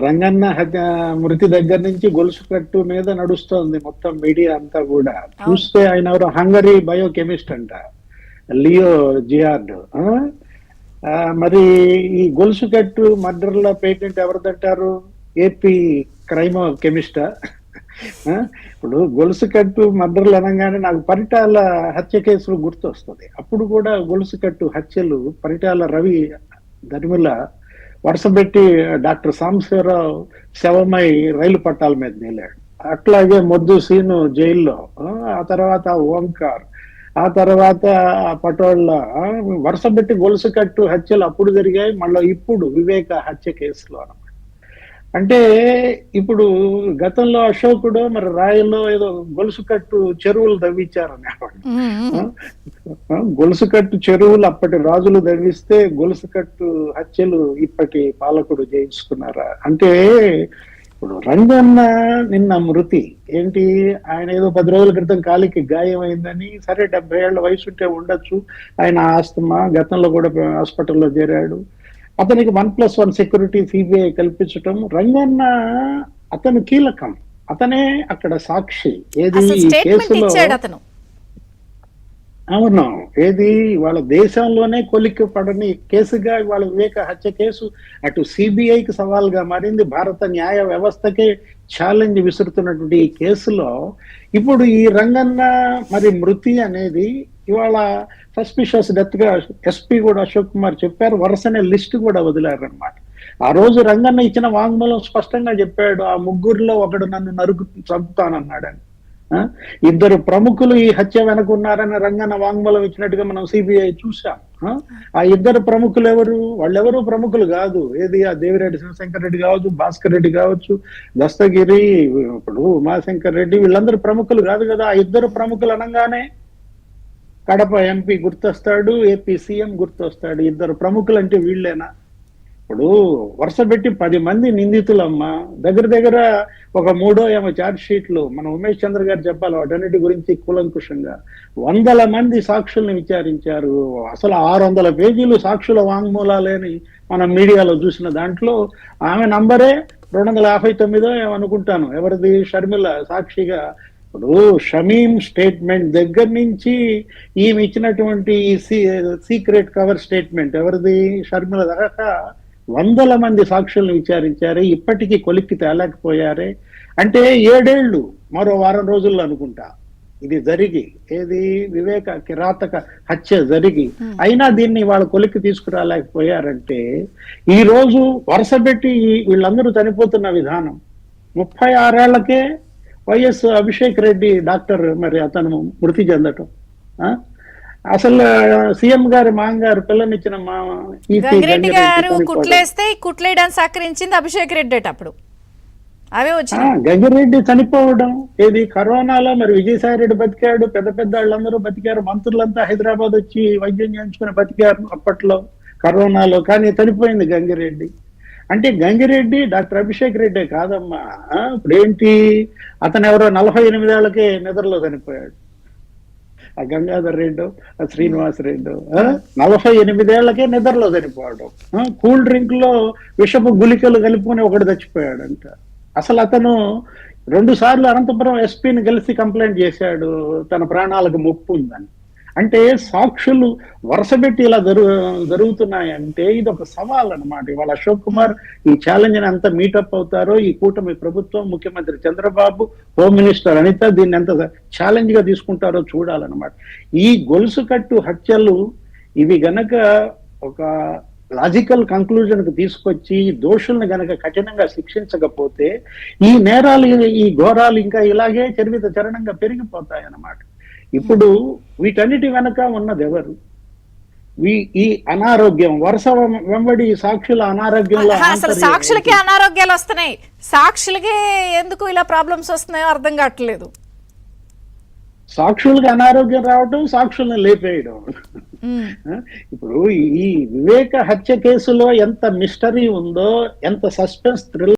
రంగన్న మృతి దగ్గర నుంచి గొలుసు కట్టు మీద నడుస్తోంది మొత్తం మీడియా అంతా కూడా. అవును. చూస్తే ఆయన ఎవరు హంగరీ బయోకెమిస్ట్ అంట, లియో జియార్డ్. మరి ఈ గొలుసు కట్టు మర్డర్ లో పేటెంట్ ఎవరిదంటారు? ఏపీ క్రైమ్ కెమిస్టా? ఇప్పుడు గొలుసు కట్టు మర్డర్లు అనగానే నాకు పరిటాల హత్య కేసులు గుర్తొస్తుంది. అప్పుడు కూడా గొలుసు కట్టు హత్యలు పరిటాల రవి దరిమిల వరుసపెట్టి డాక్టర్ సాంబశివరావు శవమై రైలు పట్టాల మీద నిలాడు. అట్లాగే మొద్దు సీను జైల్లో, ఆ తర్వాత ఓంకార్, ఆ తర్వాత పటోళ్ళ వరుసపెట్టి గొలుసు కట్టు హత్యలు అప్పుడు జరిగాయి. మళ్ళీ ఇప్పుడు వివేక హత్య కేసులో అన్నమాట. అంటే ఇప్పుడు గతంలో అశోకుడు మరి రాయల్లో ఏదో గొలుసు కట్టు చెరువులు తవ్వించారని గొలుసు కట్టు చెరువులు అప్పటి రాజులు తవ్విస్తే గొలుసు కట్టు హత్యలు ఇప్పటి పాలకుడు చేయించుకున్నారా? అంటే ఇప్పుడు రంగన్న నిన్న మృతి ఏంటి, ఆయన ఏదో 10 రోజుల క్రితం కాలికి గాయం అయిందని, సరే 70 ఏళ్ల వయసు ఉంటే ఉండొచ్చు, ఆయన ఆస్తమా, గతంలో కూడా హాస్పిటల్లో చేరాడు, అతనికి 1+1 సెక్యూరిటీ సిబిఐ కల్పించటం. రంగన్న అతను కీలకం, అతనే అక్కడ సాక్షి. ఏది కేసులో? అవును, ఏది వాళ్ళ దేశంలోనే కొలిక్కి పడని కేసుగా వాళ్ళ వివేక హత్య కేసు అటు సిబిఐకి సవాల్గా మారింది, భారత న్యాయ వ్యవస్థకే ఛాలెంజ్ విసురుతున్నటువంటి ఈ కేసులో ఇప్పుడు ఈ రంగన్న మరి మృతి అనేది ఇవాళ సస్పిషియస్ డెత్ గా ఎస్పీ కూడా అశోక్ కుమార్ చెప్పారు. వరుసనే లిస్ట్ కూడా వదిలారనమాట. ఆ రోజు రంగన్న ఇచ్చిన వాంగ్మూలం స్పష్టంగా చెప్పాడు, ఆ ముగ్గురులో ఒకడు నన్ను చంపుతానన్నాడని. 2 ప్రముఖులు ఈ హత్య వెనకున్నారని రంగన్న వాంగ్మూలం ఇచ్చినట్టుగా మనం సిబిఐ చూసాం. ఆ 2 ప్రముఖులు ఎవరు? వాళ్ళెవరూ ప్రముఖులు కాదు. ఏది ఆ దేవిరెడ్డి శివశంకర్ రెడ్డి కావచ్చు, భాస్కర్ రెడ్డి కావచ్చు, దస్తగిరి, ఇప్పుడు ఉమాశంకర్ రెడ్డి, వీళ్ళందరూ ప్రముఖులు కాదు కదా. ఆ 2 ప్రముఖులు అనగానే కడప ఎంపీ గుర్తొస్తాడు, ఏపీ సీఎం గుర్తొస్తాడు. 2 ప్రముఖులు అంటే వీళ్ళేనా? ఇప్పుడు వరుస పెట్టి 10 మంది నిందితులమ్మా, దగ్గర ఒక 3 ఛార్జ్ షీట్లు. మన ఉమేష్ చంద్ర గారు చెప్పాలి వాటన్నిటి గురించి కూలంకుషంగా. 100 మంది సాక్షుల్ని విచారించారు. అసలు 600 పేజీలు సాక్షుల వాంగ్మూలాలేని మనం మీడియాలో చూసిన దాంట్లో ఆమె నంబరే 259 అనుకుంటాను. ఎవరిది? షర్మిల సాక్షిగా. ఇప్పుడు షమీం స్టేట్మెంట్ దగ్గర నుంచి ఈమె ఇచ్చినటువంటి సీక్రెట్ కవర్ స్టేట్మెంట్ ఎవరిది? షర్మిల దాకా 100 మంది సాక్షులను విచారించారే, ఇప్పటికీ కొలిక్కి తేలేకపోయారే. అంటే 7 ఏళ్ళు మరో వారం రోజుల్లో అనుకుంటా ఇది జరిగి, ఏది వివేక కిరాతక హత్య జరిగి, అయినా దీన్ని వాళ్ళ కొలిక్కి తీసుకురాలేకపోయారంటే ఈ రోజు వరుసపెట్టి వీళ్ళందరూ చనిపోతున్న విధానం. 36 ఏళ్లకే వైఎస్ అభిషేక్ రెడ్డి డాక్టర్ మరి అతను మృతి చెందటం. అసలు సీఎం గారి మాంగారు పిల్లనిచ్చిన గంగిరెడ్డి గారు కుట్లేయడానికి సహకరించింది అభిషేక్ రెడ్డి. అప్పుడు అవే వచ్చాయి. గంగిరెడ్డి చనిపోవడం ఏది కరోనాలో, మరి విజయసాయి రెడ్డి బతికాడు, పెద్ద వాళ్ళందరూ బతికారు, మంత్రులంతా హైదరాబాద్ వచ్చి వైద్యం చేయించుకుని బతికారు అప్పట్లో కరోనాలో. కానీ చనిపోయింది గంగిరెడ్డి. అంటే గంగిరెడ్డి డాక్టర్ అభిషేక్ రెడ్డే కాదమ్మా. ఇప్పుడేంటి, అతను ఎవరో 48 ఏళ్లకే నిద్రలో చనిపోయాడు. ఆ గంగాధర్ రెడ్డి, ఆ శ్రీనివాస్ రెడ్డి 48 ఏళ్లకే నిద్రలో చనిపోవడం. కూల్ డ్రింక్ లో విషపు గుళికలు కలుపుకొని ఒకడు చచ్చిపోయాడంట. అసలు అతను 2 సార్లు అనంతపురం ఎస్పీని కలిసి కంప్లైంట్ చేశాడు తన ప్రాణాలకు ముప్పు ఉందని. అంటే సాక్షులు వరుసపెట్టి ఇలా జరుగుతున్నాయంటే ఇది ఒక సవాల్ అన్నమాట. ఇవాళ అశోక్ కుమార్ ఈ ఛాలెంజ్ ని ఎంత మీటప్ అవుతారో, ఈ కూటమి ప్రభుత్వం, ముఖ్యమంత్రి చంద్రబాబు, హోమ్ మినిస్టర్ అనిత దీన్ని ఎంత ఛాలెంజ్ గా తీసుకుంటారో చూడాలన్నమాట. ఈ గొలుసు కట్టు హత్యలు ఇవి గనక ఒక లాజికల్ కంక్లూజన్ కు తీసుకొచ్చి దోషుల్ని గనక కఠినంగా శిక్షించకపోతే ఈ నేరాలు, ఈ ఘోరాలు ఇంకా ఇలాగే చరణంగా పెరిగిపోతాయి అన్నమాట. ఇప్పుడు వీటన్నిటి వెనక ఉన్నది ఎవరు? ఈ అనారోగ్యం, వరుస వెంబడి సాక్షుల అనారోగ్యంలో. అసలు సాక్షులకి అనారోగ్యాలు వస్తున్నాయి, సాక్షులకి ఎందుకు ఇలా ప్రాబ్లమ్స్ వస్తున్నాయో అర్థం కావట్లేదు. సాక్షులకి అనారోగ్యం రావటం, సాక్షుల్ని లేపేయడం. ఇప్పుడు ఈ వివేక హత్య కేసులో ఎంత మిస్టరీ ఉందో, ఎంత సస్పెన్స్ థ్రిల్